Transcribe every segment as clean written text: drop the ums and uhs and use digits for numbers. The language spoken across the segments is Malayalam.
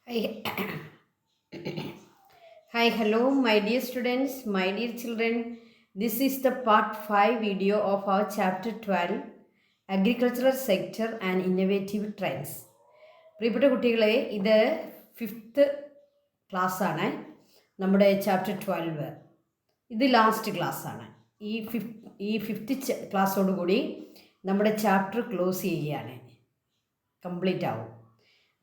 Hi, Hi, hello, my dear students, my dear children. This is the part 5 video of our chapter 12 Agricultural Sector and Innovative Trends. പ്രിയപ്പെട്ട കുട്ടികളെ ഇത് 5th ക്ലാസ് ആണ് നമ്മുടെ ചാപ്റ്റർ 12. ഇത് ലാസ്റ്റ് ക്ലാസ് ആണ്. ഈ ഫിഫ്ത്ത് ക്ലാസ്സോടുകൂടി നമ്മുടെ ചാപ്റ്റർ ക്ലോസ് ചെയ്യുകയാണ്, കംപ്ലീറ്റ് ആവും.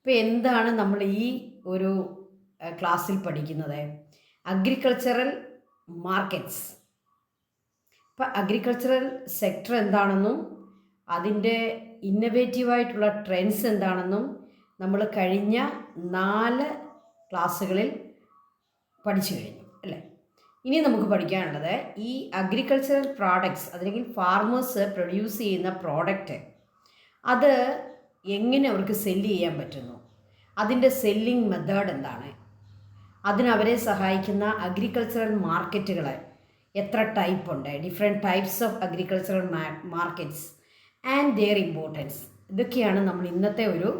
അപ്പോൾ എന്താണ് നമ്മൾ ഈ ഒരു ക്ലാസ്സിൽ പഠിക്കുന്നത്? Agricultural markets. ഇപ്പം അഗ്രികൾച്ചറൽ സെക്ടർ എന്താണെന്നും അതിൻ്റെ ഇന്നവേറ്റീവായിട്ടുള്ള ട്രെൻഡ്സ് എന്താണെന്നും നമ്മൾ കഴിഞ്ഞ 4 ക്ലാസ്സുകളിൽ പഠിച്ചു കഴിഞ്ഞു അല്ലേ? ഇനി നമുക്ക് പഠിക്കാനുള്ളത് ഈ അഗ്രികൾച്ചറൽ പ്രോഡക്ട്സ്, അല്ലെങ്കിൽ ഫാർമേഴ്സ് പ്രൊഡ്യൂസ് ചെയ്യുന്ന പ്രോഡക്റ്റ്, അത് എങ്ങനെ അവർക്ക് സെല്ല് ചെയ്യാൻ പറ്റുന്നു, അതിൻ്റെ സെല്ലിംഗ് മെത്തേഡ് എന്താണ്, അതിനവരെ സഹായിക്കുന്ന അഗ്രികൾച്ചറൽ മാർക്കറ്റുകൾ എത്ര ടൈപ്പ് ഉണ്ട്, different types of agricultural markets and their importance, ഇതൊക്കെയാണ് നമ്മൾ ഇന്നത്തെ ഒരു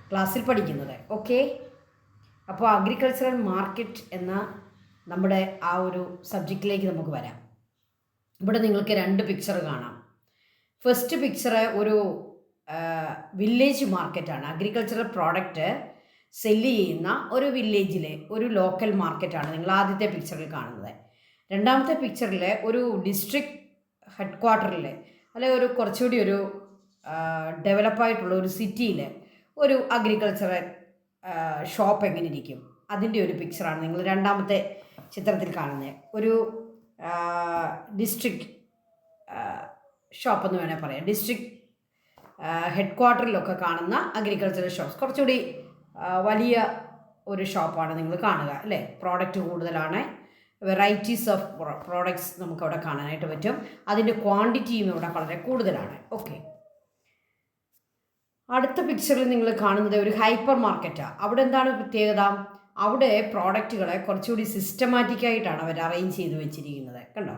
ക്ലാസ്സിൽ പഠിക്കുന്നത്. ഓക്കെ, അപ്പോൾ അഗ്രികൾച്ചറൽ മാർക്കറ്റ് എന്ന നമ്മുടെ ആ ഒരു സബ്ജക്റ്റിലേക്ക് നമുക്ക് വരാം. ഇവിടെ നിങ്ങൾക്ക് 2 പിക്ചർ കാണാം. ഫസ്റ്റ് പിക്ചർ ഒരു വില്ലേജ് മാർക്കറ്റാണ്. അഗ്രികൾച്ചറൽ പ്രോഡക്റ്റ് സെല്ല് ചെയ്യുന്ന ഒരു വില്ലേജിലെ ഒരു ലോക്കൽ മാർക്കറ്റാണ് നിങ്ങൾ ആദ്യത്തെ പിക്ചറിൽ കാണുന്നത്. രണ്ടാമത്തെ പിക്ചറിൽ ഒരു ഡിസ്ട്രിക്ട് ഹെഡ് ക്വാർട്ടറിൽ, അല്ലെങ്കിൽ ഒരു കുറച്ചുകൂടി ഒരു ഡെവലപ്പായിട്ടുള്ള ഒരു സിറ്റിയിൽ ഒരു അഗ്രികൾച്ചറൽ ഷോപ്പ് എങ്ങനെ ഇരിക്കും, അതിൻ്റെ ഒരു പിക്ചറാണ് നിങ്ങൾ രണ്ടാമത്തെ ചിത്രത്തിൽ കാണുന്നത്. ഒരു ഡിസ്ട്രിക്ട് ഷോപ്പ് എന്ന് വേണേൽ പറയാം. ഡിസ്ട്രിക്ട് ഹെഡ് ക്വാർട്ടറിലൊക്കെ കാണുന്ന അഗ്രികൾച്ചറൽ ഷോപ്സ്, കുറച്ചുകൂടി വലിയ ഒരു ഷോപ്പാണ് നിങ്ങൾ കാണുക അല്ലേ? പ്രോഡക്റ്റ് കൂടുതലാണ്, വെറൈറ്റീസ് ഓഫ് പ്രോഡക്ട്സ് നമുക്കവിടെ കാണാനായിട്ട് പറ്റും. അതിൻ്റെ ക്വാണ്ടിറ്റിയും ഇവിടെ വളരെ കൂടുതലാണ്. ഓക്കെ, അടുത്ത പിക്ചറിൽ നിങ്ങൾ കാണുന്നത് ഒരു ഹൈപ്പർ മാർക്കറ്റാണ്. അവിടെ എന്താണ് പ്രത്യേകത? അവിടെ പ്രോഡക്റ്റുകളെ കുറച്ചുകൂടി സിസ്റ്റമാറ്റിക്കായിട്ടാണ് അവർ അറേഞ്ച് ചെയ്ത് വെച്ചിരിക്കുന്നത്. കണ്ടോ,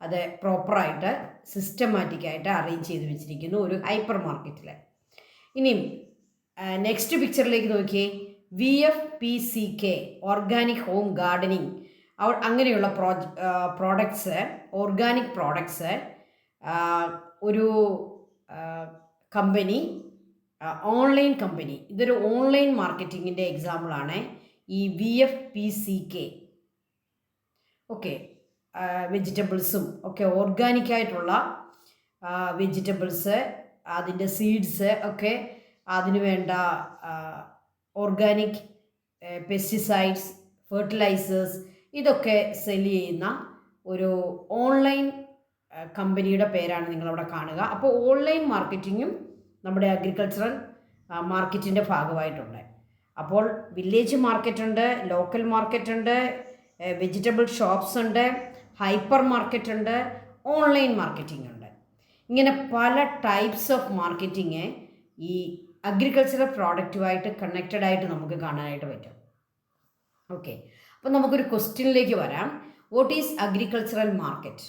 അത് പ്രോപ്പറായിട്ട് സിസ്റ്റമാറ്റിക്കായിട്ട് അറേഞ്ച് ചെയ്ത് വെച്ചിരിക്കുന്നു ഒരു ഹൈപ്പർ മാർക്കറ്റിൽ. ഇനിയും നെക്സ്റ്റ് പിക്ചറിലേക്ക് നോക്കിയേ. VFPCK, ഓർഗാനിക് ഹോം ഗാർഡനിങ്, അങ്ങനെയുള്ള പ്രോഡക്ട്സ്, ഓർഗാനിക് പ്രോഡക്ട്സ് ഒരു കമ്പനി, ഓൺലൈൻ കമ്പനി, ഇതൊരു ഓൺലൈൻ മാർക്കറ്റിങ്ങിൻ്റെ എക്സാമ്പിളാണ് ഈ VFPCK. ഓക്കെ, വെജിറ്റബിൾസും ഒക്കെ ഓർഗാനിക്കായിട്ടുള്ള വെജിറ്റബിൾസ്, അതിൻ്റെ സീഡ്സ് ഒക്കെ, അതിനു വേണ്ട ഓർഗാനിക് പെസ്റ്റിസൈഡ്സ്, ഫെർട്ടിലൈസേഴ്സ്, ഇതൊക്കെ സെല് ചെയ്യുന്ന ഒരു ഓൺലൈൻ കമ്പനിയുടെ പേരാണ് നിങ്ങളവിടെ കാണുക. അപ്പോൾ ഓൺലൈൻ മാർക്കറ്റിങ്ങും നമ്മുടെ അഗ്രികൾച്ചറൽ മാർക്കറ്റിൻ്റെ ഭാഗമായിട്ടുണ്ട്. അപ്പോൾ വില്ലേജ് മാർക്കറ്റ് ഉണ്ട്, ലോക്കൽ മാർക്കറ്റ് ഉണ്ട്, വെജിറ്റബിൾ ഷോപ്സ് ഉണ്ട്, ഹൈപ്പർ മാർക്കറ്റ് ഉണ്ട്, ഓൺലൈൻ മാർക്കറ്റിംഗ് ഉണ്ട്. ഇങ്ങനെ പല ടൈപ്സ് ഓഫ് മാർക്കറ്റിങ് ഈ അഗ്രികൾച്ചറൽ പ്രോഡക്റ്റുമായിട്ട് കണക്റ്റഡ് ആയിട്ട് നമുക്ക് കാണാനായിട്ട് പറ്റും. ഓക്കെ, അപ്പോൾ നമുക്കൊരു ക്വസ്റ്റ്യനിലേക്ക് വരാം. What is agricultural market?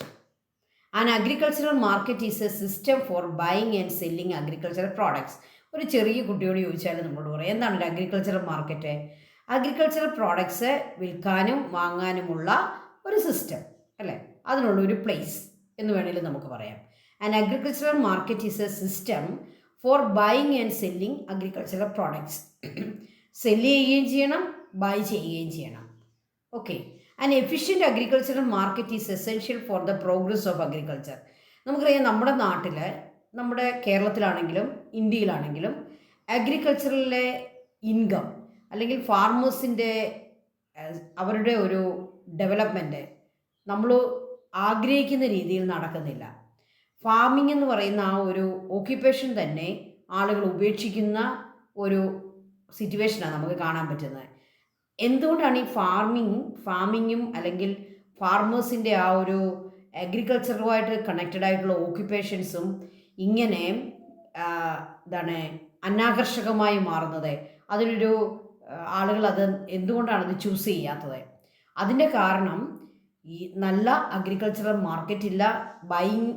An agricultural market is a system for buying and selling agricultural products. ഒരു ചെറിയ കുട്ടിയോട് ചോദിച്ചാൽ നമ്മളോട് പറയാം എന്താണ് ഒരു അഗ്രികൾച്ചറൽ മാർക്കറ്റ്? അഗ്രികൾച്ചറൽ പ്രോഡക്ട്സ് വിൽക്കാനും വാങ്ങാനുമുള്ള ഒരു സിസ്റ്റം അല്ലേ? അതിനുള്ളൊരു പ്ലേസ് എന്ന് വേണമെങ്കിൽ നമുക്ക് പറയാം. An agricultural market is a system for buying and selling agricultural products. Sell ചെയ്യുകയും ചെയ്യണം, ബൈ ചെയ്യുകയും ചെയ്യണം. Okay, an efficient agricultural market is essential for the progress of agriculture. നമുക്കറിയാം നമ്മുടെ നാട്ടിൽ, നമ്മുടെ കേരളത്തിലാണെങ്കിലും ഇന്ത്യയിലാണെങ്കിലും അഗ്രികൾച്ചറിലെ ഇൻകം, അല്ലെങ്കിൽ ഫാർമേഴ്സിൻ്റെ അവരുടെ ഒരു ഡെവലപ്മെൻറ്റ് നമ്മൾ ആഗ്രഹിക്കുന്ന രീതിയിൽ നടക്കുന്നില്ല. ഫാമിംഗ് എന്ന് പറയുന്ന ആ ഒരു ഓക്യുപ്പേഷൻ തന്നെ ആളുകൾ ഉപേക്ഷിക്കുന്ന ഒരു സിറ്റുവേഷനാണ് നമുക്ക് കാണാൻ പറ്റുന്നത്. എന്തുകൊണ്ടാണ് ഈ ഫാമിങ്ങും അല്ലെങ്കിൽ ഫാർമേഴ്സിൻ്റെ ആ ഒരു അഗ്രികൾച്ചറുമായിട്ട് കണക്റ്റഡ് ആയിട്ടുള്ള ഓക്യുപ്പേഷൻസും ഇങ്ങനെ എന്താണ് അനാകർഷകമായി മാറുന്നത്? അതിനൊരു ആളുകൾ അത് എന്തുകൊണ്ടാണത് ചൂസ് ചെയ്യാത്തത്? അതിൻ്റെ കാരണം ഈ നല്ല അഗ്രികൾച്ചറൽ മാർക്കറ്റ് ഇല്ല, ബൈയിങ്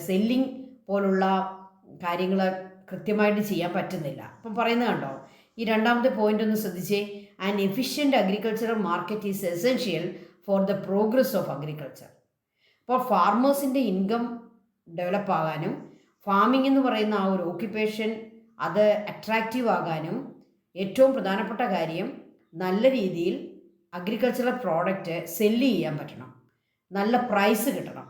സെല്ലിങ് പോലുള്ള കാര്യങ്ങൾ കൃത്യമായിട്ട് ചെയ്യാൻ പറ്റുന്നില്ല. അപ്പം പറയുന്നത് കണ്ടോ, ഈ രണ്ടാമത്തെ പോയിന്റ് ഒന്ന് ശ്രദ്ധിച്ചേ. An efficient agricultural market is essential for the progress of agriculture. അപ്പോൾ ഫാർമേഴ്സിൻ്റെ ഇൻകം ഡെവലപ്പ് ആകാനും ഫാമിംഗ് എന്ന് പറയുന്ന ആ ഒരു ഓക്യുപ്പേഷൻ അത് അട്രാക്റ്റീവ് ആകാനും ഏറ്റവും പ്രധാനപ്പെട്ട കാര്യം നല്ല രീതിയിൽ അഗ്രികൾച്ചറൽ പ്രോഡക്റ്റ് സെല്ല് ചെയ്യാൻ പറ്റണം, നല്ല പ്രൈസ് കിട്ടണം,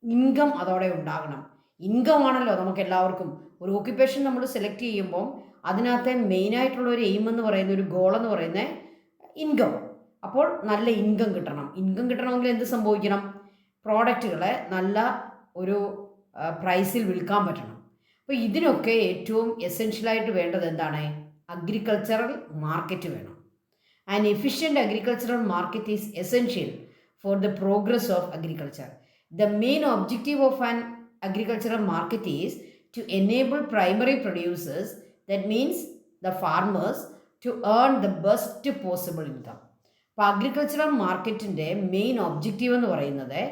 ഇൻകം അതോടെ ഉണ്ടാകണം. ഇൻകം ആണല്ലോ നമുക്ക് എല്ലാവർക്കും ഒരു ഓക്യുപ്പേഷൻ നമ്മൾ സെലക്ട് ചെയ്യുമ്പോൾ അതിനകത്തെ മെയിനായിട്ടുള്ള ഒരു എയിം എന്ന് പറയുന്ന ഒരു ഗോൾ എന്ന് പറയുന്നത് ഇൻകം. അപ്പോൾ നല്ല ഇൻകം കിട്ടണം. ഇൻകം കിട്ടണമെങ്കിൽ എന്ത് സംഭവിക്കണം? പ്രോഡക്റ്റുകളെ നല്ല ഒരു പ്രൈസിൽ വിൽക്കാൻ പറ്റണം. അപ്പോൾ ഇതിനൊക്കെ ഏറ്റവും എസെൻഷ്യലായിട്ട് വേണ്ടത് എന്താണ്? അഗ്രികൾച്ചറൽ മാർക്കറ്റ് വേണം. An efficient agricultural market is essential for the progress of agriculture. The main objective of an agricultural market is to enable primary producers, that means the farmers, to earn the best possible income. അപ്പോൾ അഗ്രികൾച്ചറൽ മാർക്കറ്റിൻ്റെ മെയിൻ ഒബ്ജക്റ്റീവ് എന്ന് പറയുന്നത്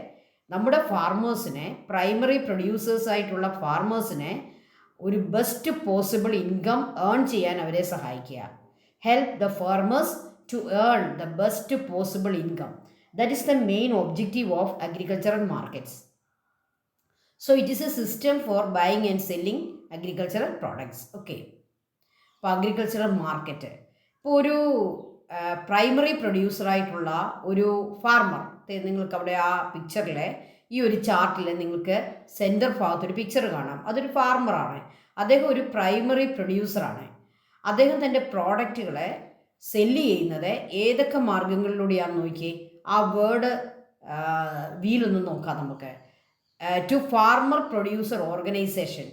നമ്മുടെ ഫാർമേഴ്സിനെ, പ്രൈമറി പ്രൊഡ്യൂസേഴ്സ് ആയിട്ടുള്ള ഫാർമേഴ്സിനെ ഒരു ബെസ്റ്റ് പോസിബിൾ ഇൻകം ഏൺ ചെയ്യാൻ അവരെ സഹായിക്കുക. Help the farmers to earn the best possible income. That is the main objective of agricultural markets. So it is a system for buying and selling agricultural products. Okay. അപ്പോൾ അഗ്രികൾച്ചറൽ മാർക്കറ്റ്, ഇപ്പോൾ ഒരു പ്രൈമറി പ്രൊഡ്യൂസറായിട്ടുള്ള ഒരു ഫാർമർ, നിങ്ങൾക്ക് അവിടെ ആ പിക്ചറിലെ ഈ ഒരു ചാർട്ടിൽ നിങ്ങൾക്ക് സെൻറ്റർ ഭാഗത്തൊരു പിക്ചർ കാണാം. അതൊരു ഫാർമറാണ്. അദ്ദേഹം ഒരു പ്രൈമറി പ്രൊഡ്യൂസറാണ്. അദ്ദേഹം തൻ്റെ പ്രോഡക്റ്റുകളെ സെല്ല് ചെയ്യുന്നത് ഏതൊക്കെ മാർഗങ്ങളിലൂടെയാണെന്ന് നോക്കിയേ. ആ വേർഡ് വീലൊന്ന് നോക്കാം നമുക്ക്. To farmer producer organisation.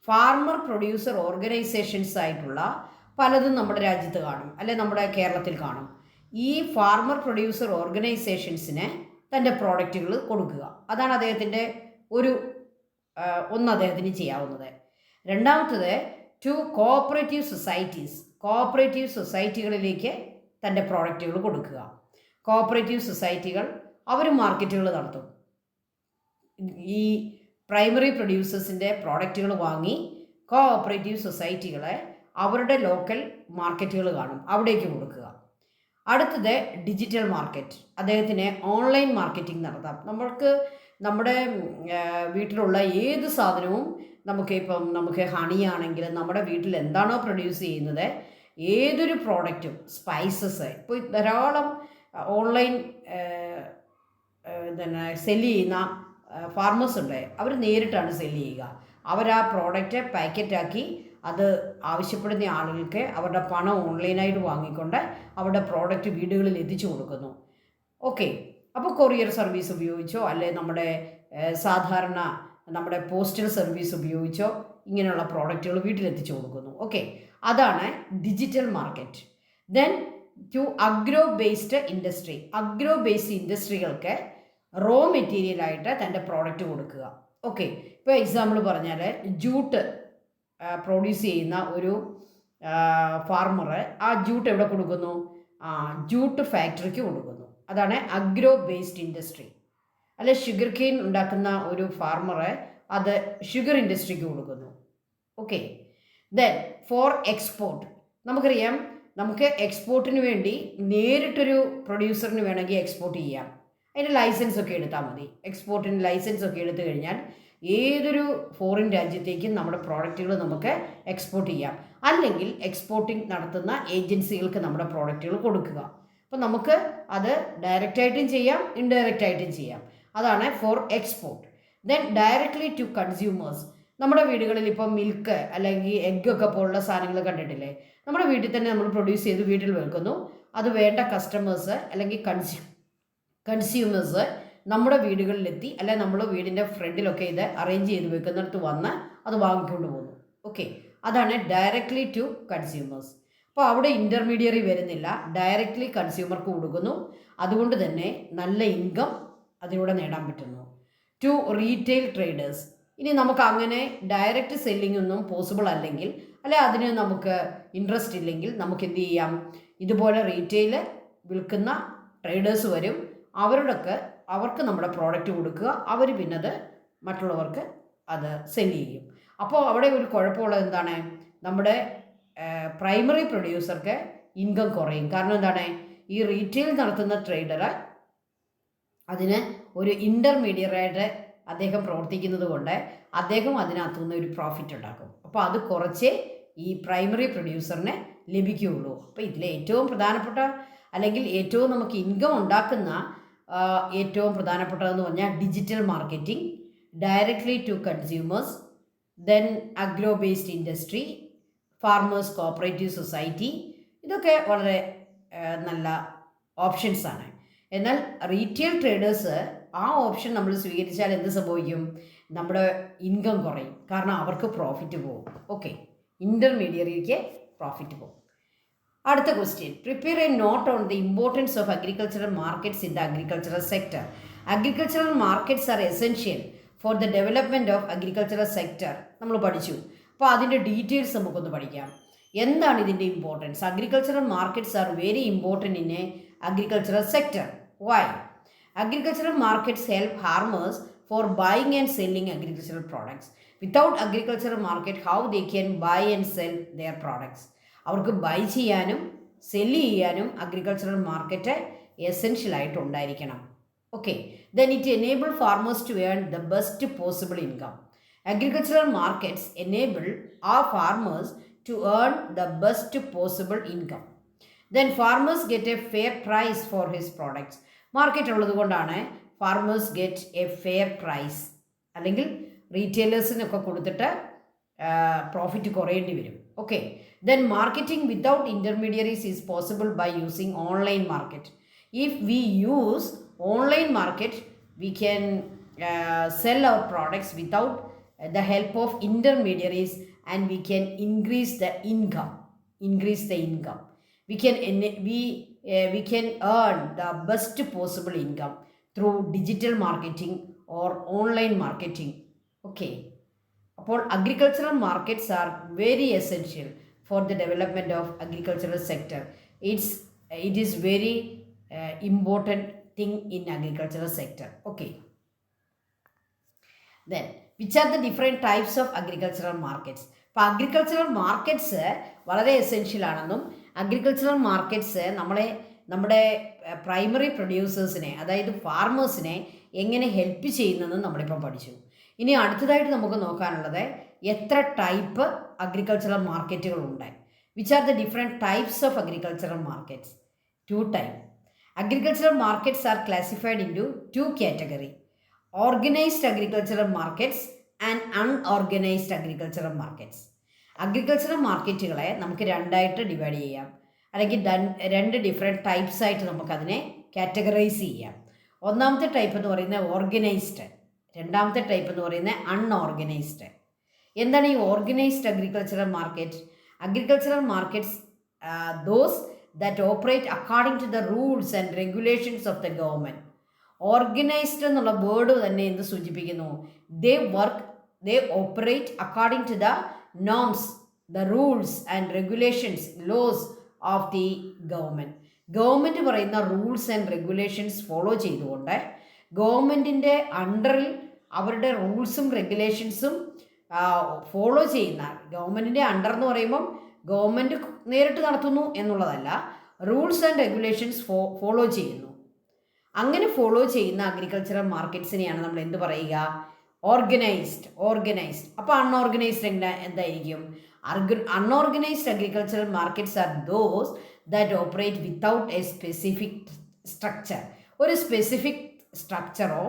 Farmer producer organisations ആയിട്ടുള്ള പലതും നമ്മുടെ രാജ്യത്ത് കാണും, അല്ലെ നമ്മുടെ കേരളത്തിൽ കാണും. ഈ ഫാർമർ പ്രൊഡ്യൂസർ ഓർഗനൈസേഷൻസിന് തൻ്റെ പ്രോഡക്റ്റുകൾ കൊടുക്കുക, അതാണ് അദ്ദേഹത്തിൻ്റെ ഒന്ന് അദ്ദേഹത്തിന് ചെയ്യാവുന്നത്. രണ്ടാമത്തത് ടു കോഓപ്പറേറ്റീവ് സൊസൈറ്റീസ്. കോഓപ്പറേറ്റീവ് സൊസൈറ്റികളിലേക്ക് തൻ്റെ പ്രോഡക്റ്റുകൾ കൊടുക്കുക. കോഓപ്പറേറ്റീവ് സൊസൈറ്റികൾ അവർ മാർക്കറ്റുകൾ നടത്തും. ഈ പ്രൈമറി പ്രൊഡ്യൂസേഴ്സിൻ്റെ പ്രോഡക്റ്റുകൾ വാങ്ങി കോഓപ്പറേറ്റീവ് സൊസൈറ്റികളെ അവരുടെ ലോക്കൽ മാർക്കറ്റുകൾ കാണും, അവിടേക്ക് കൊടുക്കുക. അടുത്തത് ഡിജിറ്റൽ മാർക്കറ്റ്. അദ്ദേഹത്തിന് ഓൺലൈൻ മാർക്കറ്റിംഗ് നടത്താം. നമ്മുടെ വീട്ടിലുള്ള ഏത് സാധനവും നമുക്ക് ഹണിയാണെങ്കിൽ നമ്മുടെ വീട്ടിൽ എന്താണോ പ്രൊഡ്യൂസ് ചെയ്യുന്നത്, ഏതൊരു പ്രോഡക്റ്റും, സ്പൈസസ്, ഇപ്പോൾ ധാരാളം ഓൺലൈൻ സെല്ല് ചെയ്യുന്ന ഫാർമേഴ്സ് ഉണ്ട്. അവർ നേരിട്ടാണ് സെല്ല് ചെയ്യുക. അവർ ആ പ്രോഡക്റ്റ് പാക്കറ്റാക്കി അത് ആവശ്യപ്പെടുന്ന ആളുകൾക്ക് അവരുടെ പണം ഓൺലൈനായിട്ട് വാങ്ങിക്കൊണ്ട് അവരുടെ പ്രോഡക്റ്റ് വീടുകളിൽ എത്തിച്ചു കൊടുക്കുന്നു. ഓക്കെ. അപ്പോൾ കൊറിയർ സർവീസ് ഉപയോഗിച്ചോ അല്ലെ സാധാരണ നമ്മുടെ പോസ്റ്റൽ സർവീസ് ഉപയോഗിച്ചോ ഇങ്ങനെയുള്ള പ്രോഡക്റ്റുകൾ വീട്ടിലെത്തിച്ചു കൊടുക്കുന്നു. ഓക്കെ, അതാണ് digital market. Then to agro based industry. Agro based ഇൻഡസ്ട്രികൾക്ക് റോ മെറ്റീരിയലായിട്ട് തൻ്റെ പ്രോഡക്റ്റ് കൊടുക്കുക. ഓക്കെ, ഇപ്പോൾ എക്സാമ്പിൾ പറഞ്ഞാൽ ജൂട്ട് പ്രൊഡ്യൂസ് ചെയ്യുന്ന ഒരു ഫാർമർ ആ ജൂട്ട് എവിടെ കൊടുക്കുന്നു? ജൂട്ട് ഫാക്ടറിക്ക് കൊടുക്കുന്നു. അതാണ് അഗ്രോ ബേസ്ഡ് ഇൻഡസ്ട്രി. അല്ലെ ഷുഗർ കെയിൻ ഉണ്ടാക്കുന്ന ഒരു ഫാർമർ അത് ഷുഗർ ഇൻഡസ്ട്രിക്ക് കൊടുക്കുന്നു. ഓക്കെ. ദെൻ ഫോർ എക്സ്പോർട്ട്, നമുക്കറിയാം നമുക്ക് എക്സ്പോർട്ടിന് വേണ്ടി നേരിട്ടൊരു പ്രൊഡ്യൂസറിന് വേണമെങ്കിൽ എക്സ്പോർട്ട് ചെയ്യാം. അതിൻ്റെ ലൈസൻസ് ഒക്കെ എടുത്താൽ മതി. എക്സ്പോർട്ടിന് ലൈസൻസ് ഒക്കെ എടുത്തു കഴിഞ്ഞാൽ ഏതൊരു ഫോറിൻ രാജ്യത്തേക്കും നമ്മുടെ പ്രോഡക്റ്റുകൾ നമുക്ക് എക്സ്പോർട്ട് ചെയ്യാം. അല്ലെങ്കിൽ എക്സ്പോർട്ടിംഗ് നടത്തുന്ന ഏജൻസികൾക്ക് നമ്മുടെ പ്രോഡക്റ്റുകൾ കൊടുക്കുക. അപ്പോൾ നമുക്ക് അത് ഡയറക്റ്റായിട്ടും ചെയ്യാം, ഇൻഡയറക്റ്റായിട്ടും ചെയ്യാം. അതാണ് for export. Then directly to consumers. നമ്മുടെ വീടുകളിൽ ഇപ്പം മിൽക്ക് അല്ലെങ്കിൽ എഗ്ഗൊക്കെ പോലുള്ള സാധനങ്ങൾ കണ്ടിട്ടില്ലേ? നമ്മുടെ വീട്ടിൽ തന്നെ നമ്മൾ പ്രൊഡ്യൂസ് ചെയ്ത് വീട്ടിൽ വെക്കുന്നു. അത് വേണ്ട കസ്റ്റമേഴ്സ് അല്ലെങ്കിൽ കൺസ്യൂമേഴ്സ് നമ്മുടെ വീടുകളിലെത്തി, അല്ലെ നമ്മൾ വീടിൻ്റെ ഫ്രണ്ടിലൊക്കെ ഇത് അറേഞ്ച് ചെയ്ത് വെക്കുന്നിടത്ത് വന്ന് അത് വാങ്ങിക്കൊണ്ട് പോകുന്നു. ഓക്കെ, അതാണ് ഡയറക്റ്റ്ലി ടു കൺസ്യൂമേഴ്സ്. അപ്പോൾ അവിടെ ഇൻ്റർമീഡിയറി വരുന്നില്ല, ഡയറക്റ്റ്ലി കൺസ്യൂമർക്ക് കൊടുക്കുന്നു. അതുകൊണ്ട് തന്നെ നല്ല ഇൻകം അതിലൂടെ നേടാൻ പറ്റുന്നു. To retail traders. ഇനി നമുക്ക് അങ്ങനെ ഡയറക്റ്റ് സെല്ലിംഗ് ഒന്നും പോസിബിൾ അല്ലെങ്കിൽ, അല്ലെ അതിന് നമുക്ക് ഇൻട്രസ്റ്റ് ഇല്ലെങ്കിൽ, നമുക്ക് എന്ത് ചെയ്യാം? ഇതുപോലെ റീറ്റെയിൽ വിൽക്കുന്ന ട്രേഡേഴ്സ് വരും. അവർക്ക് നമ്മുടെ പ്രോഡക്റ്റ് കൊടുക്കുക. അവർ പിന്നെ അത് മറ്റുള്ളവർക്ക് അത് സെല്ല് ചെയ്യും. അപ്പോൾ അവിടെ ഒരു കുഴപ്പമുള്ളത് എന്താണ്? നമ്മുടെ പ്രൈമറി പ്രൊഡ്യൂസർക്ക് ഇൻകം കുറയും. കാരണം എന്താണ്, ഈ റീറ്റെയിൽ നടത്തുന്ന ട്രേഡർ അതിന് ഒരു ഇൻ്റർമീഡിയറായിട്ട് അദ്ദേഹം പ്രവർത്തിക്കുന്നത് കൊണ്ട് അദ്ദേഹം അതിനകത്തുനിന്ന് ഒരു പ്രോഫിറ്റ് ഉണ്ടാക്കും. അപ്പോൾ അത് കുറച്ചേ ഈ പ്രൈമറി പ്രൊഡ്യൂസറിന് ലഭിക്കുകയുള്ളൂ. അപ്പോൾ ഇതിലെ ഏറ്റവും പ്രധാനപ്പെട്ട അല്ലെങ്കിൽ ഏറ്റവും നമുക്ക് ഇൻകം ഉണ്ടാക്കുന്ന ഏറ്റവും പ്രധാനപ്പെട്ടതെന്ന് പറഞ്ഞാൽ digital marketing, directly to consumers, then agro based industry, farmers cooperative society. ഇതൊക്കെ വളരെ നല്ല ഓപ്ഷൻസാണ്. എന്നാൽ റീറ്റെയിൽ ട്രേഡേഴ്സ് ആ ഓപ്ഷൻ നമ്മൾ സ്വീകരിച്ചാൽ എന്ത് സംഭവിക്കും? നമ്മുടെ ഇൻകം കുറയും. കാരണം അവർക്ക് പ്രോഫിറ്റ് പോകും. ഓക്കെ, ഇൻ്റർമീഡിയറിക്ക് പ്രോഫിറ്റ് പോകും. അടുത്ത question, prepare a note on the importance of agricultural markets in the agricultural sector. Agricultural markets are essential for the development of agricultural sector. നമ്മൾ പഠിച്ചു. അപ്പോൾ അതിൻ്റെ ഡീറ്റെയിൽസ് നമുക്കൊന്ന് പഠിക്കാം. എന്താണ് ഇതിൻ്റെ importance? Agricultural markets are very important in a agricultural sector. Why? Agricultural markets help farmers for buying and selling agricultural products. Without agricultural market, how they can buy and sell their products? അവർക്ക് ബൈ ചെയ്യാനും സെല്ല് ചെയ്യാനും അഗ്രികൾച്ചറൽ മാർക്കറ്റ് എസെൻഷ്യൽ ആയിട്ട് ഉണ്ടായിരിക്കണം. Okay, then it enable farmers to earn the best possible income. Agricultural markets enable ആ farmers to earn the best possible income. Then farmers get a fair price for his products. Market ഉള്ളത് കൊണ്ടാണ് farmers get a fair price. അല്ലെങ്കിൽ റീറ്റെയിലേഴ്സിനൊക്കെ കൊടുത്തിട്ട് പ്രോഫിറ്റ് കുറയേണ്ടി വരും. Okay, then marketing without intermediaries is possible by using online market. If we use online market we can sell our products without the help of intermediaries and we can increase the income. We can earn the best possible income through digital marketing or online marketing. Okay, അപ്പോൾ agricultural markets are very essential for the development of agricultural sector. It is very important thing in agricultural sector. Okay, then which are the different types of agricultural markets? അപ്പോൾ അഗ്രികൾച്ചറൽ മാർക്കറ്റ്സ് വളരെ എസെൻഷ്യൽ ആണെന്നും അഗ്രികൾച്ചറൽ മാർക്കറ്റ്സ് നമ്മുടെ പ്രൈമറി പ്രൊഡ്യൂസേഴ്സിനെ, അതായത് ഫാർമേഴ്സിനെ എങ്ങനെ ഹെൽപ്പ് ചെയ്യുന്നതെന്ന് നമ്മളിപ്പം പഠിച്ചു. ഇനി അടുത്തതായിട്ട് നമുക്ക് നോക്കാനുള്ളത് എത്ര ടൈപ്പ് അഗ്രികൾച്ചറൽ മാർക്കറ്റുകളുണ്ട്. Which are the different types of agricultural markets? 2 types. Agricultural markets are classified into 2 categories: organized agricultural markets and unorganized agricultural markets. Agricultural മാർക്കറ്റുകളെ നമുക്ക് രണ്ടായിട്ട് ഡിവൈഡ് ചെയ്യാം, അല്ലെങ്കിൽ 2 ഡിഫറെൻറ്റ് ടൈപ്സ് ആയിട്ട് നമുക്കതിനെ കാറ്റഗറൈസ് ചെയ്യാം. ഒന്നാമത്തെ ടൈപ്പ് എന്ന് പറയുന്നത് ഓർഗനൈസ്ഡ്, രണ്ടാമത്തെ ടൈപ്പ് എന്ന് പറയുന്നത് അൺഓർഗനൈസ്ഡ്. എന്താണ് ഈ organised agricultural market? Agricultural markets those that operate according to the rules and regulations of the government. Organised എന്നുള്ള വേർഡ് തന്നെ എന്ത് സൂചിപ്പിക്കുന്നു? they operate according to the norms, the rules and regulations, laws of the government. Government പറയുന്ന റൂൾസ് ആൻഡ് റെഗുലേഷൻസ് ഫോളോ ചെയ്തുകൊണ്ട് ഗവൺമെൻറ്റിൻ്റെ അണ്ടറിൽ അവരുടെ റൂൾസും റെഗുലേഷൻസും ഫോളോ ചെയ്യുന്ന, ഗവൺമെൻറ്റിൻ്റെ അണ്ടർ എന്ന് പറയുമ്പം ഗവൺമെൻറ് നേരിട്ട് നടത്തുന്നു എന്നുള്ളതല്ല, റൂൾസ് ആൻഡ് റെഗുലേഷൻസ് ഫോളോ ചെയ്യുന്നു. അങ്ങനെ ഫോളോ ചെയ്യുന്ന അഗ്രികൾച്ചറൽ മാർക്കറ്റ്സിനെയാണ് നമ്മൾ എന്ത് പറയുക? ഓർഗനൈസ്ഡ്. അപ്പോൾ അൺഓർഗനൈസ്ഡ് എന്തായിരിക്കും? Unorganised agricultural markets are those that operate without a specific structure. ഒരു സ്പെസിഫിക് സ്ട്രക്ചറോ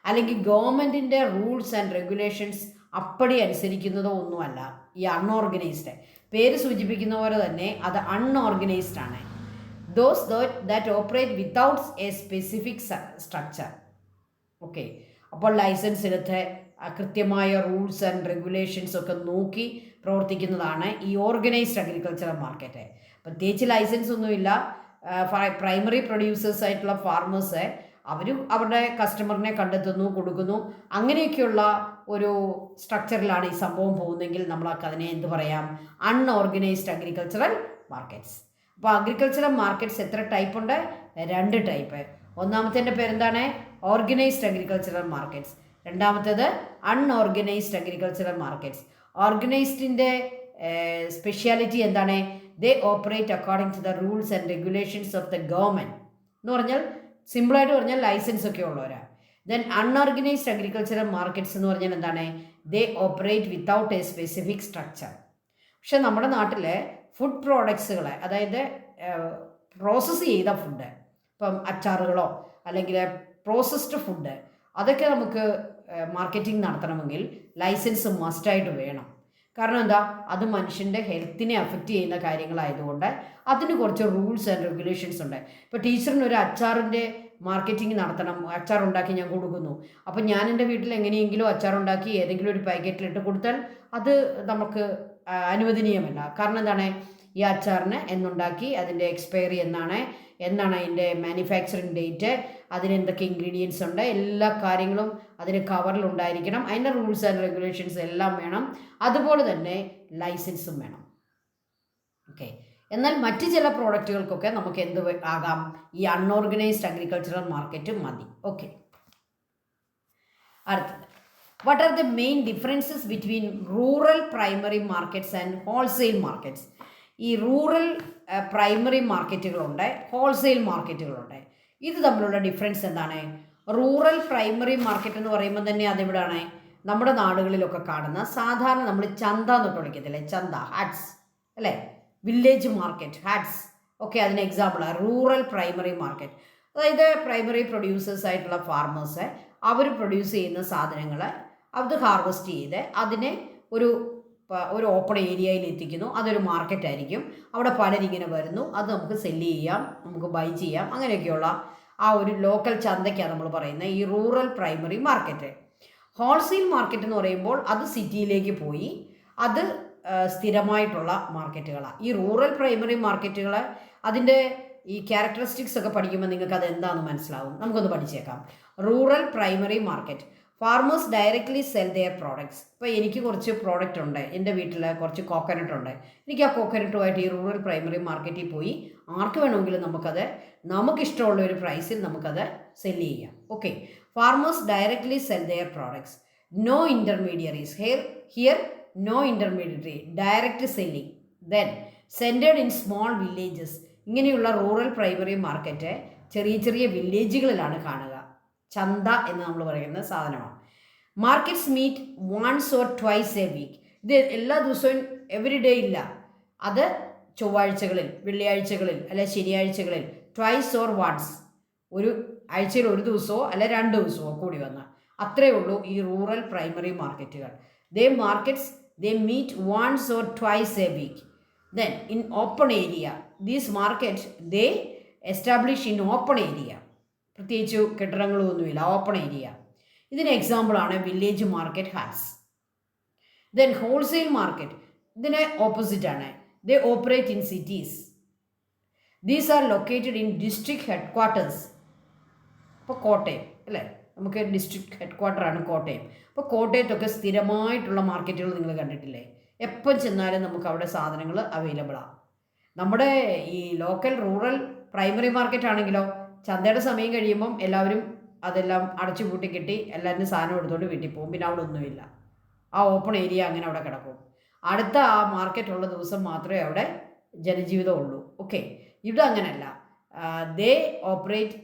അല്ലെങ്കിൽ ഗവൺമെൻറ്റിൻ്റെ റൂൾസ് ആൻഡ് റെഗുലേഷൻസ് അപ്പടി അനുസരിക്കുന്നതോ ഒന്നുമല്ല ഈ അൺഓർഗനൈസ്ഡ്. പേര് സൂചിപ്പിക്കുന്ന പോലെ തന്നെ അത് അൺഓർഗനൈസ്ഡ് ആണ്. Those that operate without a specific structure. Okay, അപ്പോൾ ലൈസൻസ് എടുത്ത് കൃത്യമായ റൂൾസ് ആൻഡ് റെഗുലേഷൻസ് ഒക്കെ നോക്കി പ്രവർത്തിക്കുന്നതാണ് ഈ ഓർഗനൈസ്ഡ് അഗ്രികൾച്ചറൽ മാർക്കറ്റ്. പ്രത്യേകിച്ച് ലൈസൻസ് ഒന്നുമില്ല. പ്രൈമറി പ്രൊഡ്യൂസേഴ്സ് ആയിട്ടുള്ള ഫാർമേഴ്സ് അവർ അവരുടെ കസ്റ്റമറിനെ കണ്ടെത്തുന്നു, കൊടുക്കുന്നു. അങ്ങനെയൊക്കെയുള്ള ഒരു സ്ട്രക്ചറിലാണ് ഈ സംഭവം പോകുന്നതെങ്കിൽ നമ്മളൊക്കെ അതിനെ എന്ത് പറയാം? Unorganised agricultural markets. അപ്പോൾ അഗ്രികൾച്ചറൽ മാർക്കറ്റ്സ് എത്ര ടൈപ്പ് ഉണ്ട്? 2 ടൈപ്പ്. ഒന്നാമത്തേൻ്റെ പേരെന്താണ്? Organised agricultural markets. രണ്ടാമത്തേത് അൺഓർഗനൈസ്ഡ് അഗ്രികൾച്ചറൽ മാർക്കറ്റ്സ്. ഓർഗനൈസ്ഡിൻ്റെ സ്പെഷ്യാലിറ്റി എന്താണ്? They operate according to the rules and regulations of the government എന്ന് പറഞ്ഞാൽ സിമ്പിളായിട്ട് പറഞ്ഞാൽ ലൈസൻസ് ഒക്കെ ഉള്ളവരാണ്. ദെൻ അൺഓർഗനൈസ്ഡ് അഗ്രികൾച്ചറൽ മാർക്കറ്റ്സ് എന്ന് പറഞ്ഞാൽ എന്താണ്? They operate without a specific structure. പക്ഷെ നമ്മുടെ നാട്ടിലെ ഫുഡ് പ്രോഡക്ട്സുകളെ, അതായത് പ്രോസസ്സ് ചെയ്ത ഫുഡ്, ഇപ്പം അച്ചാറുകളോ അല്ലെങ്കിൽ പ്രോസസ്ഡ് ഫുഡ്, അതൊക്കെ നമുക്ക് മാർക്കറ്റിംഗ് നടത്തണമെങ്കിൽ ലൈസൻസ് മസ്റ്റായിട്ട് വേണം. കാരണം എന്താ? അത് മനുഷ്യൻ്റെ ഹെൽത്തിനെ അഫക്റ്റ് ചെയ്യുന്ന കാര്യങ്ങളായതുകൊണ്ട് അതിന് കുറച്ച് റൂൾസ് ആൻഡ് റെഗുലേഷൻസ് ഉണ്ട്. ഇപ്പോൾ ടീച്ചറിന് ഒരു അച്ചാറിൻ്റെ മാർക്കറ്റിംഗ് നടത്തണം, അച്ചാർ ഉണ്ടാക്കി ഞാൻ കൊടുക്കുന്നു. അപ്പം ഞാൻ എൻ്റെ വീട്ടിൽ എങ്ങനെയെങ്കിലും അച്ചാർ ഉണ്ടാക്കി ഏതെങ്കിലും ഒരു പാക്കറ്റിലിട്ട് കൊടുത്താൽ അത് നമുക്ക് അനുവദനീയമല്ല. കാരണം എന്താണ്? ഈ അച്ചാറിന് എന്നുണ്ടാക്കി, അതിൻ്റെ എക്സ്പയറി എന്നാണ് അതിൻ്റെ മാനുഫാക്ചറിങ് ഡേറ്റ്, അതിനെന്തൊക്കെ ഇൻഗ്രീഡിയൻസ് ഉണ്ട്, എല്ലാ കാര്യങ്ങളും അതിന് കവറിലുണ്ടായിരിക്കണം. അതിൻ്റെ റൂൾസ് ആൻഡ് റെഗുലേഷൻസ് എല്ലാം വേണം. അതുപോലെ തന്നെ ലൈസൻസും വേണം. ഓക്കെ. എന്നാൽ മറ്റ് ചില പ്രോഡക്റ്റുകൾക്കൊക്കെ നമുക്ക് എന്ത് ആകാം? ഈ അൺഓർഗനൈസ്ഡ് അഗ്രികൾച്ചറൽ മാർക്കറ്റ് മതി. ഓക്കെ. അടുത്തത്, what are the main differences between rural primary markets and wholesale markets? ഈ റൂറൽ പ്രൈമറി മാർക്കറ്റുകളുണ്ട്, ഹോൾസെയിൽ മാർക്കറ്റുകളുണ്ട്. ഇത് തമ്മിലുള്ള ഡിഫറൻസ് എന്താണ്? റൂറൽ പ്രൈമറി മാർക്കറ്റ് എന്ന് പറയുമ്പോൾ തന്നെ അതെവിടെയാണ്? നമ്മുടെ നാടുകളിലൊക്കെ കാണുന്ന സാധാരണ നമ്മൾ ചന്ത എന്നൊക്കെ വിളിക്കത്തില്ലേ, ചന്ത, ഹാറ്റ്സ് അല്ലേ, വില്ലേജ് മാർക്കറ്റ്, ഹാറ്റ്സ് ഒക്കെ അതിന് എക്സാമ്പിളാണ് റൂറൽ പ്രൈമറി മാർക്കറ്റ്. അതായത് പ്രൈമറി പ്രൊഡ്യൂസേഴ്സ് ആയിട്ടുള്ള ഫാർമേഴ്സ് അവർ പ്രൊഡ്യൂസ് ചെയ്യുന്ന സാധനങ്ങൾ അത് ഹാർവെസ്റ്റ് ചെയ്ത് അതിനെ ഒരു ഓപ്പൺ ഏരിയയിൽ എത്തിക്കുന്നു. അതൊരു മാർക്കറ്റായിരിക്കും. അവിടെ പലരിങ്ങനെ വരുന്നു, അത് നമുക്ക് സെല്ല് ചെയ്യാം, നമുക്ക് ബൈ ചെയ്യാം. അങ്ങനെയൊക്കെയുള്ള ആ ഒരു ലോക്കൽ ചന്തയ്ക്കാണ് നമ്മൾ പറയുന്നത് ഈ rural primary market. Wholesale market എന്ന് പറയുമ്പോൾ അത് സിറ്റിയിലേക്ക് പോയി അത് സ്ഥിരമായിട്ടുള്ള മാർക്കറ്റുകളാണ്. ഈ റൂറൽ പ്രൈമറി മാർക്കറ്റുകൾ അതിൻ്റെ ഈ ക്യാരക്ടറിസ്റ്റിക്സ് ഒക്കെ പഠിക്കുമ്പോൾ നിങ്ങൾക്ക് അത് എന്താണെന്ന് മനസ്സിലാവും. നമുക്കൊന്ന് പഠിച്ചേക്കാം. Rural primary market, farmers directly sell their products. ഇപ്പോൾ എനിക്ക് കുറച്ച് പ്രോഡക്റ്റ് ഉണ്ട്, എൻ്റെ വീട്ടിൽ കുറച്ച് കോക്കനട്ട് ഉണ്ട്, എനിക്ക് ആ കോക്കനട്ടുമായിട്ട് ഈ റൂറൽ പ്രൈമറി മാർക്കറ്റിൽ പോയി ആർക്ക് വേണമെങ്കിലും നമുക്കിഷ്ടമുള്ള ഒരു പ്രൈസിൽ നമുക്കത് സെല്ല് ചെയ്യാം. Okay. Farmers directly sell their products, no intermediaries here no intermediary, direct selling. Then centred in small villages. ഇങ്ങനെയുള്ള റൂറൽ പ്രൈമറി മാർക്കറ്റ് ചെറിയ ചെറിയ വില്ലേജുകളിലാണ് കാണുക. ചന്ത എന്ന് നമ്മൾ പറയുന്ന സാധനമാണ്. Markets meet once or twice a week. ഇത് എല്ലാ ദിവസവും എവറി ഡേ ഇല്ല, അത് ചൊവ്വാഴ്ചകളിൽ, വെള്ളിയാഴ്ചകളിൽ അല്ലെ ശനിയാഴ്ചകളിൽ, ട്വൈസ് ഓർ വൺസ്, ഒരു ആഴ്ചയിൽ ഒരു ദിവസമോ അല്ലെ 2 ദിവസമോ കൂടി വന്ന്, അത്രയേ ഉള്ളൂ ഈ റൂറൽ പ്രൈമറി മാർക്കറ്റുകൾ. They meet once or twice a week. Then in open area, these markets they establish in open area. പ്രത്യേകിച്ച് കെട്ടിടങ്ങളൊന്നുമില്ല, ഓപ്പൺ ഏരിയ. ഇതിന് എക്സാമ്പിളാണ് village market, haats. Then wholesale market ഇതിന് ഓപ്പോസിറ്റാണ്. They operate in cities. These are located in district headquarters. ഇപ്പോൾ കോട്ടയം അല്ലേ, നമുക്ക് ഡിസ്ട്രിക്ട് ഹെഡ് ക്വാർട്ടറാണ് കോട്ടയം. അപ്പോൾ കോട്ടയത്തൊക്കെ സ്ഥിരമായിട്ടുള്ള മാർക്കറ്റുകൾ നിങ്ങൾ കണ്ടിട്ടില്ലേ? എപ്പം ചെന്നാലും നമുക്ക് അവിടെ സാധനങ്ങൾ അവൈലബിളാണ്. നമ്മുടെ ഈ ലോക്കൽ റൂറൽ പ്രൈമറി മാർക്കറ്റ് ആണെങ്കിലോ ചന്തയുടെ സമയം കഴിയുമ്പം എല്ലാവരും അതെല്ലാം അടച്ചു പൂട്ടി കെട്ടി എല്ലാവരും സാധനം എടുത്തുകൊണ്ട് വീട്ടിൽ പോകും. പിന്നെ അവിടെ ഒന്നുമില്ല, ആ ഓപ്പൺ ഏരിയ അങ്ങനെ അവിടെ കിടക്കും. അടുത്ത ആ മാർക്കറ്റുള്ള ദിവസം മാത്രമേ അവിടെ ജനജീവിതം ഉള്ളൂ. ഓക്കെ. ഇവിടെ അങ്ങനെയല്ല. They operate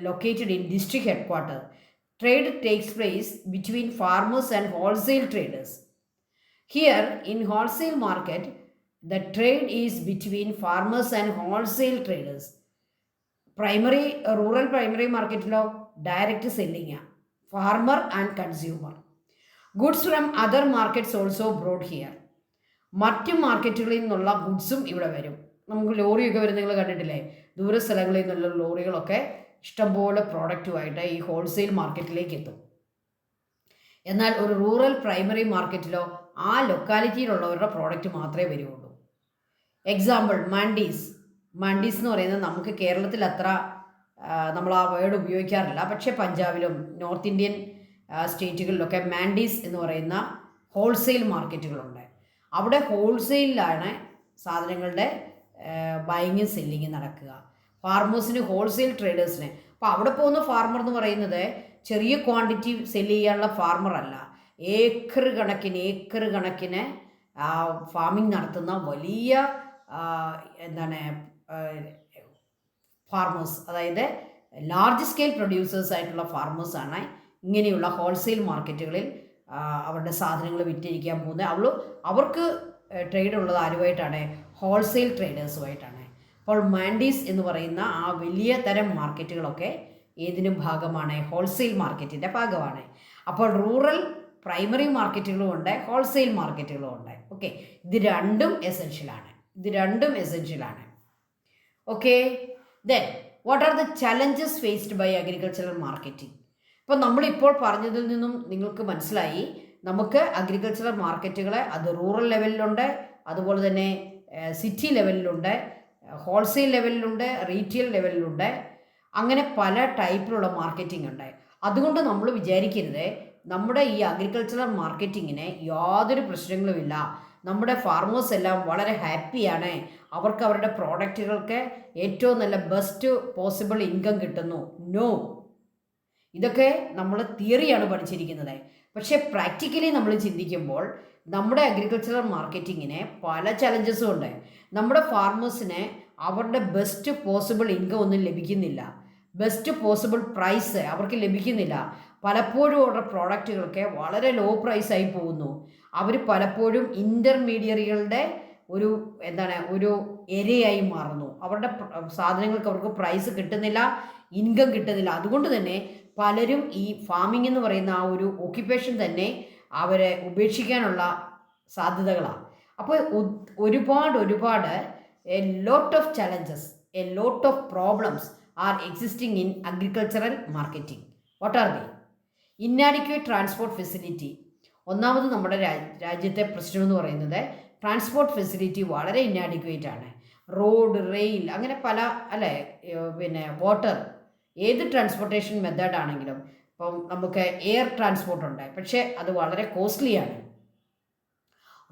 located in district headquarter. Trade takes place between farmers and wholesale traders. Here in wholesale market, the trade is between farmers and wholesale traders. Rural primary market lo direct selling, farmer and consumer. Goods from other markets also brought here. മറ്റ് മാർക്കറ്റുകളിൽ നിന്നുള്ള ഗുഡ്സും ഇവിടെ വരും. നമുക്ക് ലോറിയൊക്കെ വരും, നിങ്ങൾ കണ്ടിട്ടില്ലേ? ദൂര സ്ഥലങ്ങളിൽ നിന്നുള്ള ലോറികളൊക്കെ ഇഷ്ടംപോലെ പ്രോഡക്റ്റുമായിട്ട് ഈ ഹോൾസെയിൽ മാർക്കറ്റിലേക്ക് എത്തും. എന്നാൽ ഒരു റൂറൽ പ്രൈമറി മാർക്കറ്റിലോ ആ ലൊക്കാലിറ്റിയിലുള്ളവരുടെ പ്രോഡക്റ്റ് മാത്രമേ വരികയുള്ളൂ. എക്സാമ്പിൾ മണ്ടീസ്. മണ്ടീസ് എന്ന് പറയുന്നത് നമുക്ക് കേരളത്തിൽ അത്ര നമ്മൾ ആ വേർഡ് ഉപയോഗിക്കാറില്ല, പക്ഷേ പഞ്ചാബിലും നോർത്ത് ഇന്ത്യൻ സ്റ്റേറ്റുകളിലൊക്കെ മാൻഡീസ് എന്ന് പറയുന്ന ഹോൾസെയിൽ മാർക്കറ്റുകളുണ്ട്. അവിടെ ഹോൾസെയിലാണ് സാധനങ്ങളുടെ ബൈങ്ങും സെല്ലിങ്ങും നടക്കുക. ഫാർമേഴ്സിന്, ഹോൾസെയിൽ ട്രേഡേഴ്സിന്. അപ്പോൾ അവിടെ പോകുന്ന ഫാർമർ എന്ന് പറയുന്നത് ചെറിയ ക്വാണ്ടിറ്റി സെല്ല് ചെയ്യാനുള്ള ഫാർമർ അല്ല, ഏക്കർ കണക്കിന് ഫാമിംഗ് നടത്തുന്ന വലിയ എന്താണ് ഫാർമേഴ്സ്, അതായത് ലാർജ് സ്കെയിൽ പ്രൊഡ്യൂസേഴ്സ് ആയിട്ടുള്ള ഫാർമേഴ്സാണ് ഇങ്ങനെയുള്ള ഹോൾസെയിൽ മാർക്കറ്റുകളിൽ അവരുടെ സാധനങ്ങൾ വിറ്റിരിക്കാൻ പോകുന്നത്. അവർക്ക് ട്രേഡ് ഉള്ളത് ആരുമായിട്ടാണ്? ഹോൾസെയിൽ ട്രേഡേഴ്സുമായിട്ടാണ്. അപ്പോൾ മാൻഡീസ് എന്ന് പറയുന്ന ആ വലിയ തരം മാർക്കറ്റുകളൊക്കെ ഏതിനും ഭാഗമാണ്? ഹോൾസെയിൽ മാർക്കറ്റിൻ്റെ ഭാഗമാണ്. അപ്പോൾ റൂറൽ പ്രൈമറി മാർക്കറ്റുകളും ഉണ്ട്, ഹോൾസെയിൽ മാർക്കറ്റുകളും ഉണ്ട്. ഓക്കെ, ഇത് രണ്ടും എസെൻഷ്യലാണ്. Okay, then what are the challenges faced by agricultural marketing? ഇപ്പോൾ നമ്മളിപ്പോൾ പറഞ്ഞതിൽ നിന്നും നിങ്ങൾക്ക് മനസ്സിലായി, നമുക്ക് അഗ്രികൾച്ചറൽ മാർക്കറ്റുകളെ അത് റൂറൽ ലെവലിലുണ്ട്, അതുപോലെ തന്നെ സിറ്റി ലെവലിലുണ്ട്, ഹോൾസെയിൽ ലെവലിലുണ്ട്, റീറ്റെയിൽ ലെവലിലുണ്ട്. അങ്ങനെ പല ടൈപ്പിലുള്ള മാർക്കറ്റിംഗ് ഉണ്ട്. അതുകൊണ്ട് നമ്മൾ വിചാരിക്കരുത് നമ്മുടെ ഈ അഗ്രികൾച്ചറൽ മാർക്കറ്റിങ്ങിന് യാതൊരു പ്രശ്നങ്ങളുമില്ല, നമ്മുടെ ഫാർമേഴ്സ് എല്ലാം വളരെ ഹാപ്പിയാണ്, അവർക്ക് അവരുടെ പ്രോഡക്റ്റുകൾക്ക് ഏറ്റവും നല്ല ബെസ്റ്റ് പോസിബിൾ ഇൻകം കിട്ടുന്നു. നോ, ഇതൊക്കെ നമ്മൾ തിയറിയാണ് പഠിച്ചിരിക്കുന്നത്. പക്ഷേ പ്രാക്ടിക്കലി നമ്മൾ ചിന്തിക്കുമ്പോൾ നമ്മുടെ അഗ്രികൾച്ചറൽ മാർക്കറ്റിങ്ങിന് പല ചലഞ്ചസും ഉണ്ട്. നമ്മുടെ ഫാർമേഴ്സിന് അവരുടെ ബെസ്റ്റ് പോസിബിൾ ഇൻകം ഒന്നും ലഭിക്കുന്നില്ല, ബെസ്റ്റ് പോസിബിൾ പ്രൈസ് അവർക്ക് ലഭിക്കുന്നില്ല. പലപ്പോഴും അവരുടെ പ്രോഡക്റ്റുകൾക്ക് വളരെ ലോ പ്രൈസായി പോകുന്നു. അവർ പലപ്പോഴും ഇൻ്റർമീഡിയറികളുടെ ഒരു എരയായി മാറുന്നു. അവരുടെ സാധനങ്ങൾക്ക് അവർക്ക് പ്രൈസ് കിട്ടുന്നില്ല, ഇൻകം കിട്ടുന്നില്ല. അതുകൊണ്ട് തന്നെ പലരും ഈ ഫാമിംഗ് എന്ന് പറയുന്ന ആ ഒരു ഓക്യുപ്പേഷൻ തന്നെ അവരെ ഉപേക്ഷിക്കാനുള്ള സാധ്യതകളാണ്. അപ്പോൾ ഒരുപാട് a lot of challenges, a lot of problems R existing in agricultural marketing. What are the? Inadequate transport facility. ഒന്നാമത് നമ്മുടെ രാജ്യത്തെ പ്രശ്നം എന്ന് പറയുന്നത് ട്രാൻസ്പോർട്ട് ഫെസിലിറ്റി വളരെ ഇന്നാഡിക്വേറ്റ് ആണ്. റോഡ്, റെയിൽ, അങ്ങനെ പല വാട്ടർ, ഏത് ട്രാൻസ്പോർട്ടേഷൻ മെത്തേഡ് ആണെങ്കിലും, ഇപ്പം നമുക്ക് എയർ ട്രാൻസ്പോർട്ട് ഉണ്ട്, പക്ഷേ അത് വളരെ കോസ്റ്റ്ലിയാണ്.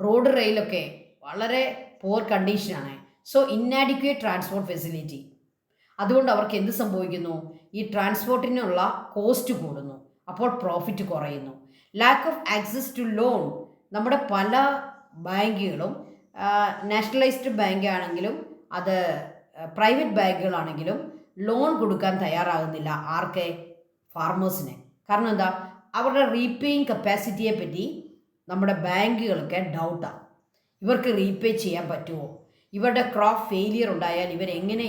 റോഡ്, റെയിലൊക്കെ വളരെ പുവർ കണ്ടീഷനാണ്. So inadequate transport facility. അതുകൊണ്ട് അവർക്ക് എന്ത് സംഭവിക്കുന്നു? ഈ ട്രാൻസ്പോർട്ടിനുള്ള കോസ്റ്റ് കൂടുന്നു, അപ്പോൾ പ്രോഫിറ്റ് കുറയുന്നു. Lack of access to loan. നമ്മുടെ പല ബാങ്കുകളും, നാഷണലൈസ്ഡ് ബാങ്ക് ആണെങ്കിലും അത് പ്രൈവറ്റ് ബാങ്കുകളാണെങ്കിലും ലോൺ കൊടുക്കാൻ തയ്യാറാകുന്നില്ല. ആർക്ക്? ഫാർമേഴ്സിന്. കാരണം എന്താ? അവരുടെ റീപേയിങ് കപ്പാസിറ്റിയെ പറ്റി നമ്മുടെ ബാങ്കുകൾക്ക് ഡൗട്ടാണ്. ഇവർക്ക് റീപേ ചെയ്യാൻ പറ്റുമോ? ഇവരുടെ ക്രോപ്പ് ഫെയിലിയർ ഉണ്ടായാൽ ഇവരെങ്ങനെ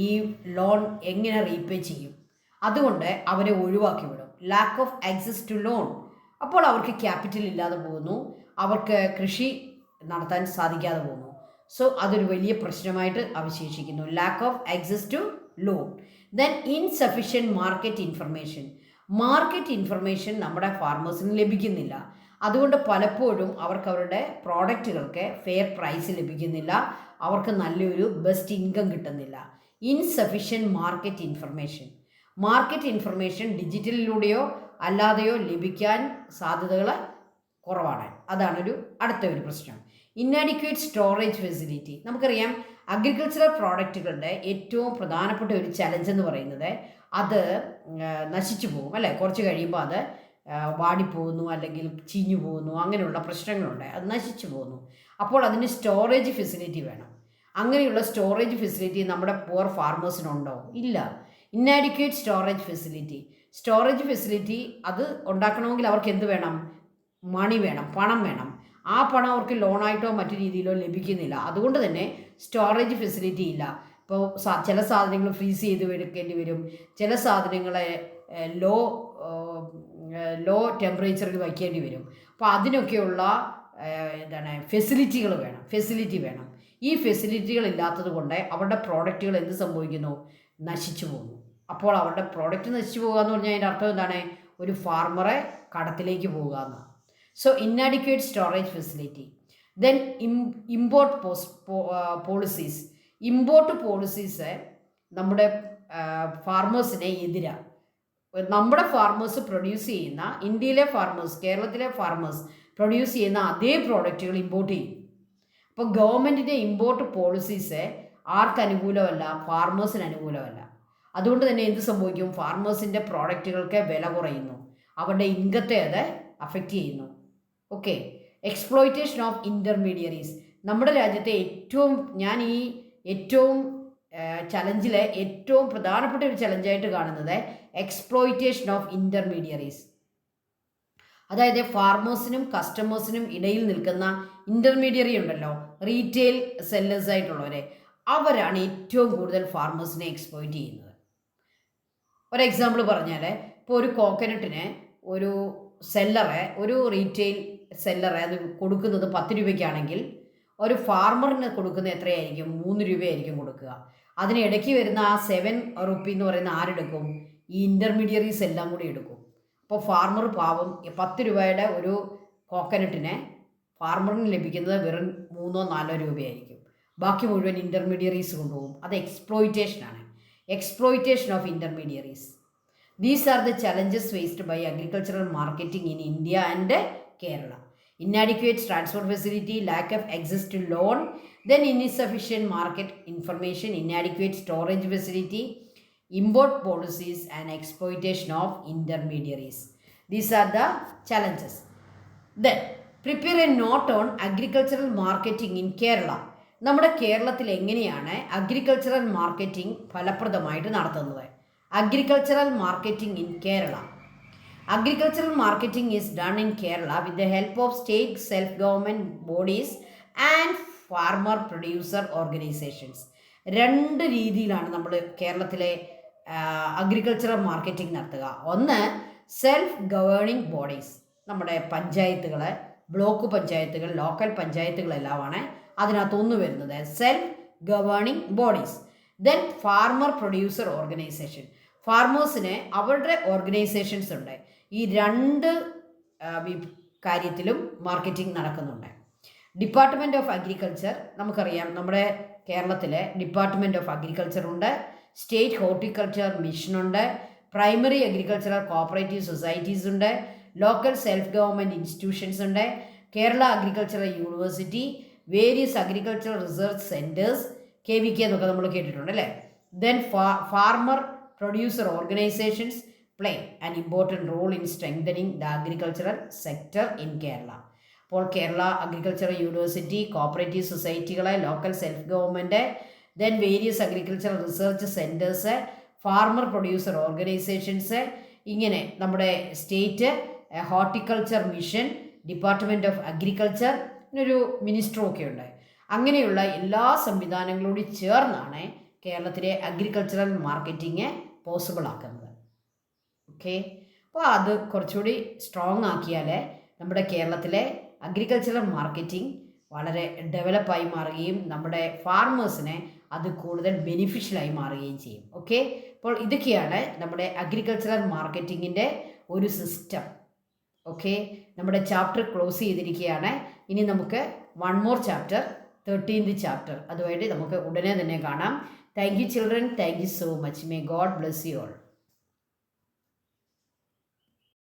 ഈ ലോൺ എങ്ങനെ റീപേ ചെയ്യും? അതുകൊണ്ട് അവരെ ഒഴിവാക്കി വിടും. Lack of access to loan. അപ്പോൾ അവർക്ക് ക്യാപിറ്റൽ ഇല്ലാതെ പോകുന്നു, അവർക്ക് കൃഷി നടത്താൻ സാധിക്കാതെ പോകുന്നു. സോ അതൊരു വലിയ പ്രശ്നമായിട്ട് അവശേഷിക്കുന്നു. Lack of access to loan. Then insufficient market information. Market information നമ്മുടെ ഫാർമേഴ്സിന് ലഭിക്കുന്നില്ല. അതുകൊണ്ട് പലപ്പോഴും അവർക്ക് അവരുടെ പ്രോഡക്റ്റുകൾക്ക് ഫെയർ പ്രൈസ് ലഭിക്കുന്നില്ല, അവർക്ക് നല്ലൊരു ബെസ്റ്റ് ഇൻകം കിട്ടുന്നില്ല. Insufficient market information. Market information ഡിജിറ്റലിലൂടെയോ അല്ലാതെയോ ലഭിക്കാൻ സാധ്യതകൾ കുറവാണ്. അതാണ് അടുത്ത ഒരു പ്രശ്നം. Inadequate storage facility. നമുക്കറിയാം അഗ്രികൾച്ചറൽ പ്രോഡക്റ്റുകളുടെ ഏറ്റവും പ്രധാനപ്പെട്ട ഒരു ചലഞ്ച് എന്ന് പറയുന്നത് അത് നശിച്ചു പോകും, അല്ലേ? കുറച്ച് കഴിയുമ്പോൾ അത് വാടിപ്പോകുന്നു, അല്ലെങ്കിൽ ചീഞ്ഞു പോകുന്നു, അങ്ങനെയുള്ള പ്രശ്നങ്ങളുണ്ട്, അത് നശിച്ചു പോകുന്നു. അപ്പോൾ അതിന് സ്റ്റോറേജ് ഫെസിലിറ്റി വേണം. അങ്ങനെയുള്ള സ്റ്റോറേജ് ഫെസിലിറ്റി നമ്മുടെ പുവർ ഫാർമേഴ്സിനുണ്ടോ? ഇല്ല. ഇന്നാഡിക്വേറ്റ് സ്റ്റോറേജ് ഫെസിലിറ്റി അത് ഉണ്ടാക്കണമെങ്കിൽ അവർക്ക് എന്ത് വേണം? മണി വേണം, പണം വേണം. ആ പണം അവർക്ക് ലോണായിട്ടോ മറ്റു രീതിയിലോ ലഭിക്കുന്നില്ല. അതുകൊണ്ട് തന്നെ സ്റ്റോറേജ് ഫെസിലിറ്റി ഇല്ല. ഇപ്പോൾ ചില സാധനങ്ങൾ ഫ്രീസ് ചെയ്ത് എടുക്കേണ്ടി വരും, ചില സാധനങ്ങളെ ലോ ടെമ്പറേച്ചറിൽ വയ്ക്കേണ്ടി വരും. അപ്പോൾ അതിനൊക്കെയുള്ള ഫെസിലിറ്റി വേണം. ഈ ഫെസിലിറ്റികൾ ഇല്ലാത്തത് കൊണ്ട് അവരുടെ പ്രോഡക്റ്റുകൾ എന്ത് സംഭവിക്കുന്നു? നശിച്ചു പോകുന്നു. അപ്പോൾ അവരുടെ പ്രോഡക്റ്റ് നശിച്ചു പോകുക എന്ന് പറഞ്ഞാൽ അതിൻ്റെ അർത്ഥം എന്താണ്? ഒരു ഫാർമറെ കടത്തിലേക്ക് പോകുക എന്നാണ്. So inadequate storage facility. Then import policies. Import policies നമ്മുടെ ഫാർമേഴ്സിനെ എതിരാണ്. നമ്മുടെ ഫാർമേഴ്സ് പ്രൊഡ്യൂസ് ചെയ്യുന്ന, ഇന്ത്യയിലെ ഫാർമേഴ്സ്, കേരളത്തിലെ ഫാർമേഴ്സ് പ്രൊഡ്യൂസ് ചെയ്യുന്ന അതേ പ്രോഡക്റ്റുകൾ ഇമ്പോർട്ട് ചെയ്യും. അപ്പോൾ ഗവൺമെൻറ്റിൻ്റെ ഇമ്പോർട്ട് പോളിസീസ് ആർക്ക് അനുകൂലമല്ല? ഫാർമേഴ്സിന് അനുകൂലമല്ല. അതുകൊണ്ട് തന്നെ എന്ത് സംഭവിക്കും? ഫാർമേഴ്സിൻ്റെ പ്രോഡക്റ്റുകൾക്ക് വില കുറയുന്നു, അവരുടെ ഇൻകത്തെ അത് അഫക്റ്റ് ചെയ്യുന്നു. Okay, exploitation of intermediaries. നമ്മുടെ രാജ്യത്തെ ഏറ്റവും ചലഞ്ചിലെ ഏറ്റവും പ്രധാനപ്പെട്ട ഒരു ചലഞ്ചായിട്ട് കാണുന്നത് എക്സ്പ്ലോയിറ്റേഷൻ ഓഫ് ഇൻ്റർമീഡിയറീസ്. അതായത് ഫാർമേഴ്സിനും കസ്റ്റമേഴ്സിനും ഇടയിൽ നിൽക്കുന്ന ഇൻ്റർമീഡിയറി ഉണ്ടല്ലോ, റീറ്റെയിൽ സെല്ലേഴ്സ് ആയിട്ടുള്ളവരെ, അവരാണ് ഏറ്റവും കൂടുതൽ ഫാർമേഴ്സിനെ എക്സ്പ്ലോയിറ്റ് ചെയ്യുന്നത്. ഒരു എക്സാമ്പിൾ പറഞ്ഞാൽ, ഇപ്പോൾ ഒരു കോക്കനട്ടിന് ഒരു റീറ്റെയിൽ സെല്ലറെ അത് കൊടുക്കുന്നത് 10 രൂപയ്ക്കാണെങ്കിൽ ഒരു ഫാർമറിന് കൊടുക്കുന്നത് എത്രയായിരിക്കും? 3 രൂപയായിരിക്കും കൊടുക്കുക. അതിനിടയ്ക്ക് വരുന്ന ആ 7 റുപ്പി എന്ന് പറയുന്ന ആരെടുക്കും? ഈ ഇൻ്റർമീഡിയറീസ് എല്ലാം കൂടി എടുക്കും. അപ്പോൾ ഫാർമർ പാവം 10 രൂപയുടെ ഒരു കോക്കനട്ടിന് ഫാർമറിന് ലഭിക്കുന്നത് വെറും 3-4 രൂപയായിരിക്കും. ബാക്കി മുഴുവൻ ഇൻ്റർമീഡിയറീസ് കൊണ്ടുപോകും. അത് എക്സ്പ്ലോയിറ്റേഷനാണ്. Exploitation of intermediaries. These are the challenges faced by agricultural marketing in India and Kerala. Inadequate transport facility, lack of access to loan, then insufficient market information, inadequate storage facility, import policies and exploitation of intermediaries. These are the challenges. Then prepare a note on agricultural marketing in Kerala. നമ്മുടെ കേരളത്തിൽ എങ്ങനെയാണ് അഗ്രികൾച്ചറൽ മാർക്കറ്റിംഗ് ഫലപ്രദമായിട്ട് നടത്തുന്നത്? Agricultural marketing in Kerala. Agricultural marketing is done in Kerala with the help of state self-government bodies and farmer producer organizations. 2 രീതിയിലാണ് നമ്മൾ കേരളത്തിലെ അഗ്രികൾച്ചറൽ മാർക്കറ്റിംഗ് നടത്തുക. ഒന്ന്, സെൽഫ് ഗവേണിംഗ് ബോഡീസ്. നമ്മുടെ പഞ്ചായത്തുകൾ, ബ്ലോക്ക് പഞ്ചായത്തുകൾ, ലോക്കൽ പഞ്ചായത്തുകളെല്ലാമാണ് അതിനകത്തൊന്ന് വരുന്നത്, self governing bodies. Then farmer producer organisation. ഫാർമേഴ്സിന് അവരുടെ ഓർഗനൈസേഷൻസ് ഉണ്ട്. ഈ 2 കാര്യത്തിലും മാർക്കറ്റിംഗ് നടക്കുന്നുണ്ട്. ഡിപ്പാർട്ട്മെൻറ്റ് ഓഫ് അഗ്രികൾച്ചർ, നമുക്കറിയാം നമ്മുടെ കേരളത്തിലെ ഡിപ്പാർട്ട്മെൻറ്റ് ഓഫ് അഗ്രികൾച്ചർ ഉണ്ട്, സ്റ്റേറ്റ് ഹോർട്ടിക്കൾച്ചർ മിഷനുണ്ട്, പ്രൈമറി അഗ്രികൾച്ചറൽ കോപ്പറേറ്റീവ് സൊസൈറ്റീസ് ഉണ്ട്, ലോക്കൽ സെൽഫ് ഗവൺമെൻറ് ഇൻസ്റ്റിറ്റ്യൂഷൻസ് ഉണ്ട്, Kerala agricultural university, various agricultural research centres, KVK എന്നൊക്കെ നമ്മൾ കേട്ടിട്ടുണ്ട് അല്ലേ. Then farmer producer organisations play an important role in strengthening the agricultural sector in Kerala. അപ്പോൾ കേരള അഗ്രികൾച്ചറൽ യൂണിവേഴ്സിറ്റി, കോപ്പറേറ്റീവ് സൊസൈറ്റികളെ, local self government, then various agricultural research centres, farmer producer organisations, ഇങ്ങനെ നമ്മുടെ state horticulture mission, department of agriculture, ഒരു മിനിസ്റ്ററും ഒക്കെ ഉണ്ട്. അങ്ങനെയുള്ള എല്ലാ സംവിധാനങ്ങളോട് ചേർന്നാണ് കേരളത്തിലെ അഗ്രികൾച്ചറൽ മാർക്കറ്റിംഗ് പോസിബിൾ ആക്കുന്നത്. ഓക്കെ, അപ്പോൾ അത് കുറച്ചുകൂടി സ്ട്രോങ് ആക്കിയാൽ നമ്മുടെ കേരളത്തിലെ അഗ്രികൾച്ചറൽ മാർക്കറ്റിംഗ് വളരെ ഡെവലപ്പായി മാറുകയും നമ്മുടെ ഫാർമേഴ്സിനെ അത് കൂടുതൽ ബെനിഫിഷ്യലായി മാറുകയും ചെയ്യും. ഓക്കെ, അപ്പോൾ ഇതൊക്കെയാണ് നമ്മുടെ അഗ്രികൾച്ചറൽ മാർക്കറ്റിങ്ങിൻ്റെ ഒരു സിസ്റ്റം. ഓക്കെ, നമ്മുടെ ചാപ്റ്റർ ക്ലോസ് ചെയ്തിരിക്കുകയാണ്. ഇനി നമുക്ക് 1 more ചാപ്റ്റർ, 13th ചാപ്റ്റർ, അതുമായിട്ട് നമുക്ക് ഉടനെ തന്നെ കാണാം. Thank you children, thank you so much. May God bless you all.